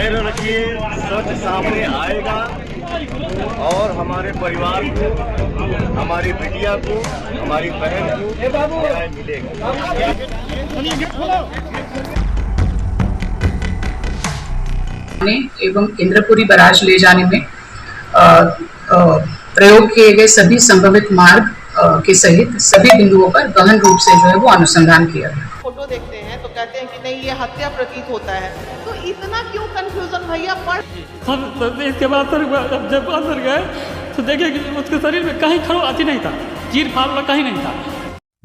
धैर्य रखिए, सच सामने आएगा और हमारे परिवार को, हमारी बिटिया को, हमारी बहन को न्याय मिलेगा। एवं इंद्रपुरी बराज ले जाने में प्रयोग किए गए सभी संभावित मार्ग के सहित सभी बिंदुओं पर गहन रूप से जो है वो अनुसंधान किया गया। फोटो देखते हैं तो कहते हैं कि नहीं ये हत्या प्रतीत होता है, तो इतना क्यों कंफ्यूजन भैया पड़। सर इसके बाद सर जब अंदर गए तो देखे कि उसके शरीर में कहीं खरोंच नहीं था, चीर फाड़ वाला कहीं नहीं था।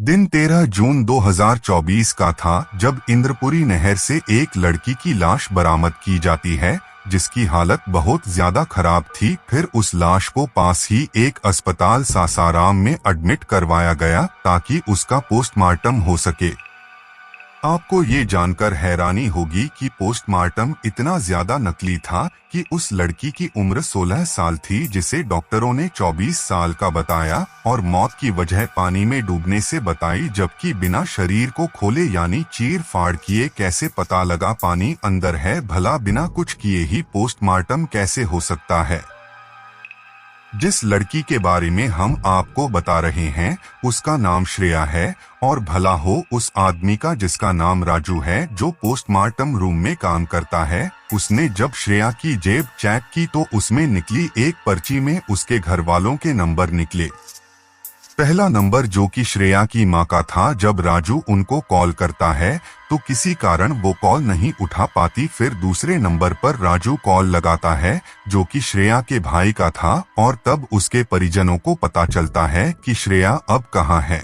दिन 13 जून 2024 का था जब इंद्रपुरी नहर से एक लड़की की लाश बरामद की जाती है, जिसकी हालत बहुत ज्यादा खराब थी। फिर उस लाश को पास ही एक अस्पताल सासाराम में एडमिट करवाया गया ताकि उसका पोस्टमार्टम हो सके। आपको ये जानकर हैरानी होगी कि पोस्टमार्टम इतना ज्यादा नकली था कि उस लड़की की उम्र 16 साल थी, जिसे डॉक्टरों ने 24 साल का बताया और मौत की वजह पानी में डूबने से बताई, जबकि बिना शरीर को खोले यानी चीर फाड़ किए कैसे पता लगा पानी अंदर है। भला बिना कुछ किए ही पोस्टमार्टम कैसे हो सकता है। जिस लड़की के बारे में हम आपको बता रहे हैं उसका नाम श्रेया है, और भला हो उस आदमी का जिसका नाम राजू है, जो पोस्टमार्टम रूम में काम करता है। उसने जब श्रेया की जेब चेक की तो उसमें निकली एक पर्ची में उसके घर वालों के नंबर निकले। पहला नंबर जो कि श्रेया की मां का था। जब राजू उनको कॉल करता है तो किसी कारण वो कॉल नहीं उठा पाती। फिर दूसरे नंबर पर राजू कॉल लगाता है जो कि श्रेया के भाई का था, और तब उसके परिजनों को पता चलता है कि श्रेया अब कहाँ है।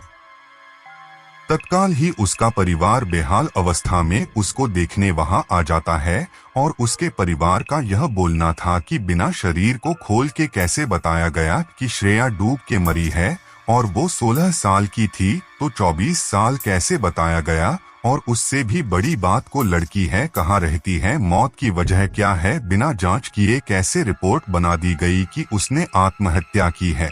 तत्काल ही उसका परिवार बेहाल अवस्था में उसको देखने वहां आ जाता है, और उसके परिवार का यह बोलना था कि बिना शरीर को खोल के कैसे बताया गया कि श्रेया डूब के मरी है, और वो 16 साल की थी तो 24 साल कैसे बताया गया। और उससे भी बड़ी बात को लड़की है, कहाँ रहती है, मौत की वजह क्या है, बिना जांच किए कैसे रिपोर्ट बना दी गई कि उसने आत्महत्या की है।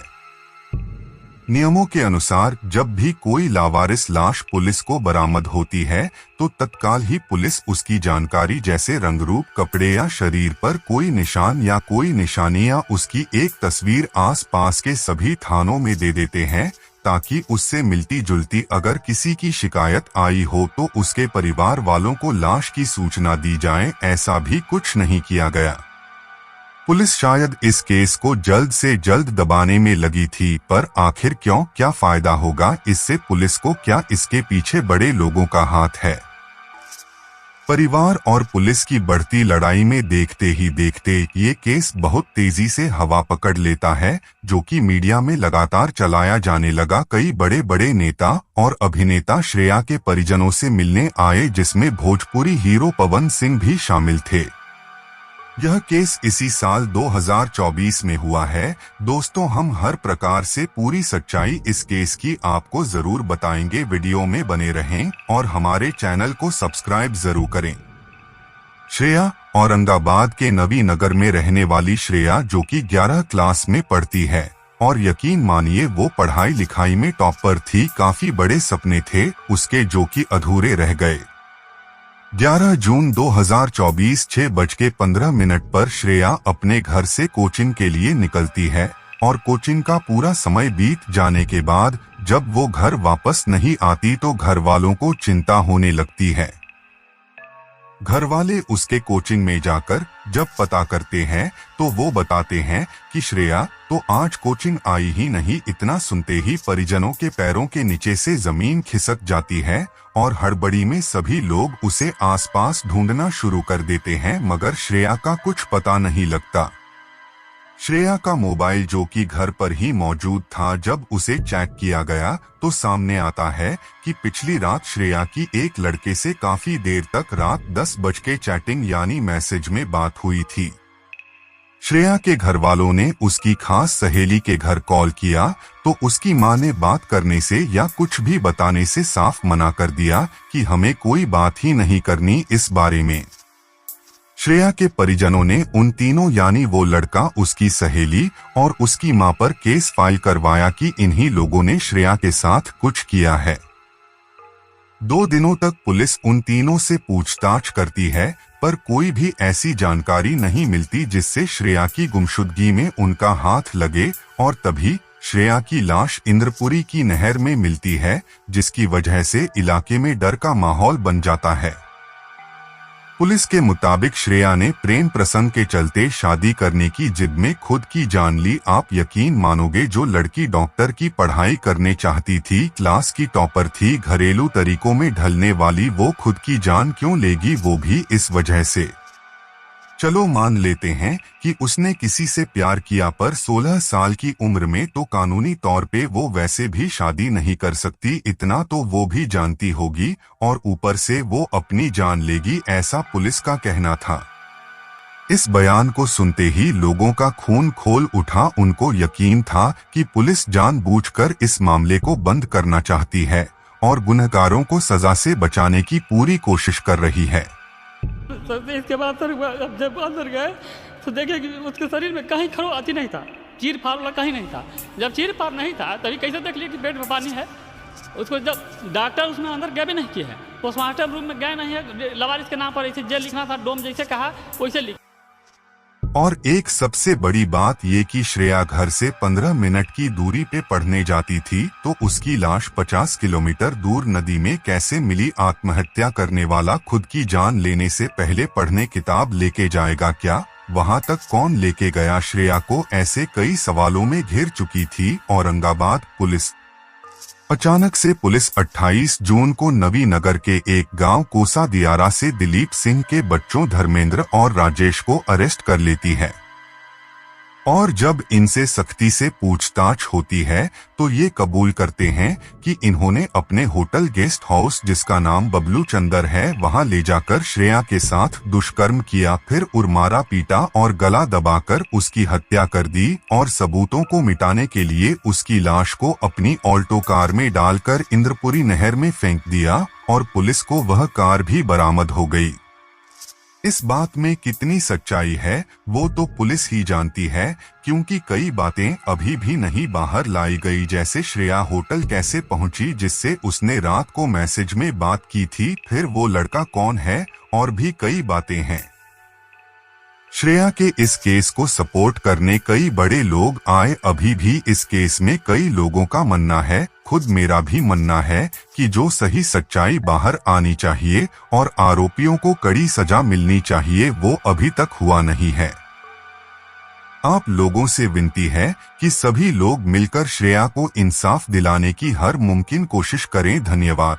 नियमों के अनुसार जब भी कोई लावारिस लाश पुलिस को बरामद होती है तो तत्काल ही पुलिस उसकी जानकारी जैसे रंगरूप, कपड़े या शरीर पर कोई निशान या कोई निशानी या उसकी एक तस्वीर आसपास के सभी थानों में दे देते हैं, ताकि उससे मिलती जुलती अगर किसी की शिकायत आई हो तो उसके परिवार वालों को लाश की सूचना दी जाए। ऐसा भी कुछ नहीं किया गया। पुलिस शायद इस केस को जल्द से जल्द दबाने में लगी थी, पर आखिर क्यों, क्या फायदा होगा इससे पुलिस को, क्या इसके पीछे बड़े लोगों का हाथ है। परिवार और पुलिस की बढ़ती लड़ाई में देखते ही देखते ये केस बहुत तेजी से हवा पकड़ लेता है, जो कि मीडिया में लगातार चलाया जाने लगा। कई बड़े बड़े नेता और अभिनेता श्रेया के परिजनों से मिलने आए, जिसमें भोजपुरी हीरो पवन सिंह भी शामिल थे। यह केस इसी साल 2024 में हुआ है। दोस्तों, हम हर प्रकार से पूरी सच्चाई इस केस की आपको जरूर बताएंगे। वीडियो में बने रहें और हमारे चैनल को सब्सक्राइब जरूर करें। श्रेया औरंगाबाद के नवी नगर में रहने वाली श्रेया, जो कि 11 क्लास में पढ़ती है, और यकीन मानिए वो पढ़ाई लिखाई में टॉपर थी। काफी बड़े सपने थे उसके जो कि अधूरे रह गए। 11 जून 2024 6:15 पर श्रेया अपने घर से कोचिंग के लिए निकलती है, और कोचिंग का पूरा समय बीत जाने के बाद जब वो घर वापस नहीं आती तो घर वालों को चिंता होने लगती है। घर वाले उसके कोचिंग में जाकर जब पता करते हैं तो वो बताते हैं कि श्रेया तो आज कोचिंग आई ही नहीं। इतना सुनते ही परिजनों के पैरों के नीचे से जमीन खिसक जाती है, और हड़बड़ी में सभी लोग उसे आसपास ढूंढना शुरू कर देते हैं, मगर श्रेया का कुछ पता नहीं लगता। श्रेया का मोबाइल जो कि घर पर ही मौजूद था, जब उसे चेक किया गया तो सामने आता है कि पिछली रात श्रेया की एक लड़के से काफी देर तक रात 10 बज के चैटिंग यानी मैसेज में बात हुई थी। श्रेया के घर वालों ने उसकी खास सहेली के घर कॉल किया तो उसकी मां ने बात करने से या कुछ भी बताने से साफ मना कर दिया कि हमें कोई बात ही नहीं करनी इस बारे में। श्रेया के परिजनों ने उन तीनों यानी वो लड़का, उसकी सहेली और उसकी मां पर केस फाइल करवाया कि इन्हीं लोगों ने श्रेया के साथ कुछ किया है। 2 दिनों तक पुलिस उन तीनों से पूछताछ करती है, पर कोई भी ऐसी जानकारी नहीं मिलती जिससे श्रेया की गुमशुदगी में उनका हाथ लगे, और तभी श्रेया की लाश इंद्रपुरी की नहर में मिलती है, जिसकी वजह से इलाके में डर का माहौल बन जाता है। पुलिस के मुताबिक श्रेया ने प्रेम प्रसंग के चलते शादी करने की जिद में खुद की जान ली। आप यकीन मानोगे, जो लड़की डॉक्टर की पढ़ाई करने चाहती थी, क्लास की टॉपर थी, घरेलू तरीकों में ढलने वाली, वो खुद की जान क्यों लेगी, वो भी इस वजह से। चलो मान लेते हैं कि उसने किसी से प्यार किया, पर 16 साल की उम्र में तो कानूनी तौर पे वो वैसे भी शादी नहीं कर सकती, इतना तो वो भी जानती होगी, और ऊपर से वो अपनी जान लेगी, ऐसा पुलिस का कहना था। इस बयान को सुनते ही लोगों का खून खोल उठा। उनको यकीन था कि पुलिस जानबूझकर इस मामले को बंद करना चाहती है और गुनहगारों को सजा से बचाने की पूरी कोशिश कर रही है। सर इसके बाद सर जब अंदर गए तो देखे कि उसके शरीर में कहीं खरोंच नहीं था, चीर फाड़ वाला कहीं नहीं था। जब चीर फाड़ नहीं था तभी कैसे देख लिया कि पेट में पानी है। उसको जब डॉक्टर उसमें अंदर गए भी नहीं किए हैं, पोस्टमार्टम रूम में गए नहीं है, लवारिस के नाम पर ऐसे जे लिखना था, डोम जैसे कहा वैसे लिख। और एक सबसे बड़ी बात ये कि श्रेया घर से 15 मिनट की दूरी पे पढ़ने जाती थी, तो उसकी लाश 50 किलोमीटर दूर नदी में कैसे मिली। आत्महत्या करने वाला खुद की जान लेने से पहले पढ़ने किताब लेके जाएगा क्या? वहां तक कौन लेके गया श्रेया को? ऐसे कई सवालों में घिर चुकी थी औरंगाबाद पुलिस। अचानक से पुलिस 28 जून को नवीनगर के एक गांव कोसा दियारा से दिलीप सिंह के बच्चों धर्मेंद्र और राजेश को अरेस्ट कर लेती है। और जब इनसे सख्ती से पूछताछ होती है तो ये कबूल करते हैं कि इन्होंने अपने होटल गेस्ट हाउस, जिसका नाम बबलू चंदर है, वहां ले जाकर श्रेया के साथ दुष्कर्म किया, फिर उरमारा पीटा और गला दबाकर उसकी हत्या कर दी, और सबूतों को मिटाने के लिए उसकी लाश को अपनी ऑल्टो कार में डालकर इंद्रपुरी नहर में फेंक दिया, और पुलिस को वह कार भी बरामद हो गई। इस बात में कितनी सच्चाई है वो तो पुलिस ही जानती है, क्योंकि कई बातें अभी भी नहीं बाहर लाई गई, जैसे श्रेया होटल कैसे पहुंची जिससे उसने रात को मैसेज में बात की थी, फिर वो लड़का कौन है, और भी कई बातें हैं। श्रेया के इस केस को सपोर्ट करने कई बड़े लोग आए। अभी भी इस केस में कई लोगों का मानना है, खुद मेरा भी मानना है, कि जो सही सच्चाई बाहर आनी चाहिए और आरोपियों को कड़ी सजा मिलनी चाहिए, वो अभी तक हुआ नहीं है। आप लोगों से विनती है कि सभी लोग मिलकर श्रेया को इंसाफ दिलाने की हर मुमकिन कोशिश करें। धन्यवाद।